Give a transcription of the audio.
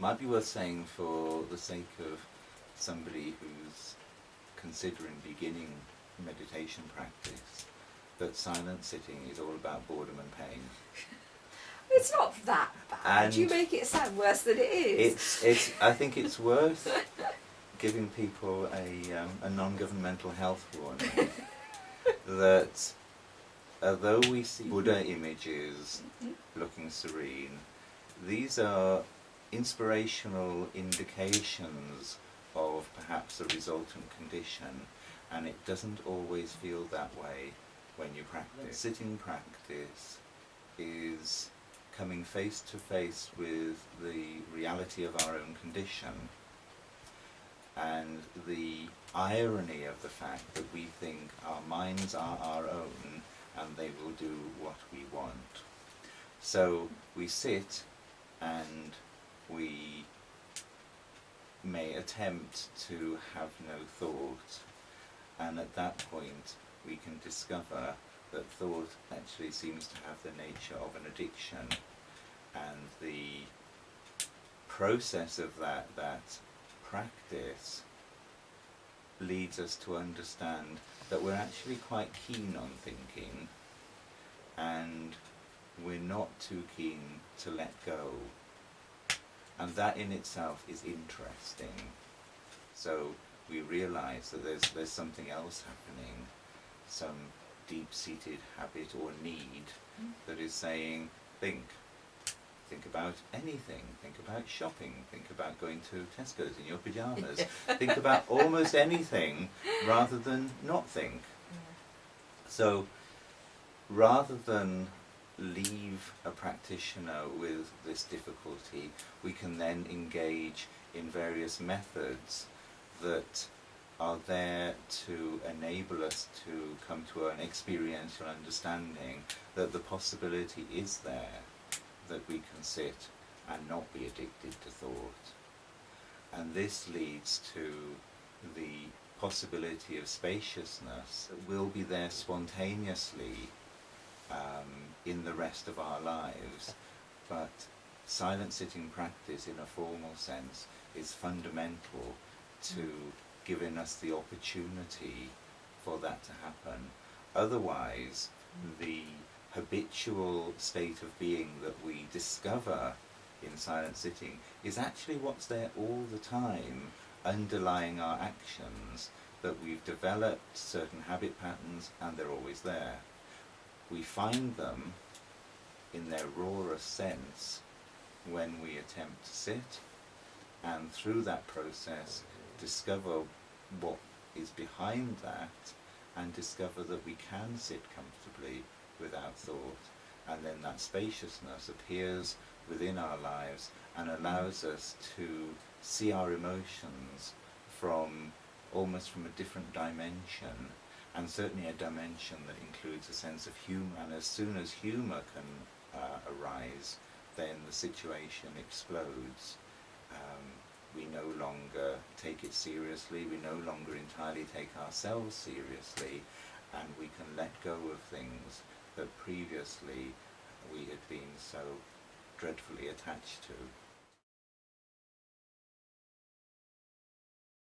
Might be worth saying, for the sake of somebody who's considering beginning meditation practice, that silent sitting is all about boredom and pain. It's not that bad. And you make it sound worse than it is. It's. I think it's worth giving people a non-governmental health warning that although we see Buddha images looking serene, these are inspirational indications of perhaps a resultant condition, and it doesn't always feel that way when you practice. Sitting practice is coming face to face with the reality of our own condition, and the irony of the fact that we think our minds are our own and they will do what we want. So we sit and we may attempt to have no thought, and at that point we can discover that thought actually seems to have the nature of an addiction, and the process of that practice leads us to understand that we're actually quite keen on thinking, and we're not too keen to let go. And that in itself is interesting. So we realize that there's something else happening, some deep-seated habit or need that is saying, think about anything, think about shopping, think about going to Tesco's in your pyjamas, think about almost anything rather than not think. So rather than leave a practitioner with this difficulty, we can then engage in various methods that are there to enable us to come to an experiential understanding that the possibility is there that we can sit and not be addicted to thought. And this leads to the possibility of spaciousness that will be there spontaneously in the rest of our lives, but silent sitting practice in a formal sense is fundamental to giving us the opportunity for that to happen. Otherwise, the habitual state of being that we discover in silent sitting is actually what's there all the time, underlying our actions, that we've developed certain habit patterns and they're always there. We find them in their rawest sense when we attempt to sit, and through that process discover what is behind that, and discover that we can sit comfortably without thought, and then that spaciousness appears within our lives and allows us to see our emotions almost from a different dimension, and certainly a dimension that includes a sense of humour. And as soon as humour can arise, then the situation explodes. We no longer take it seriously, we no longer entirely take ourselves seriously, and we can let go of things that previously we had been so dreadfully attached to.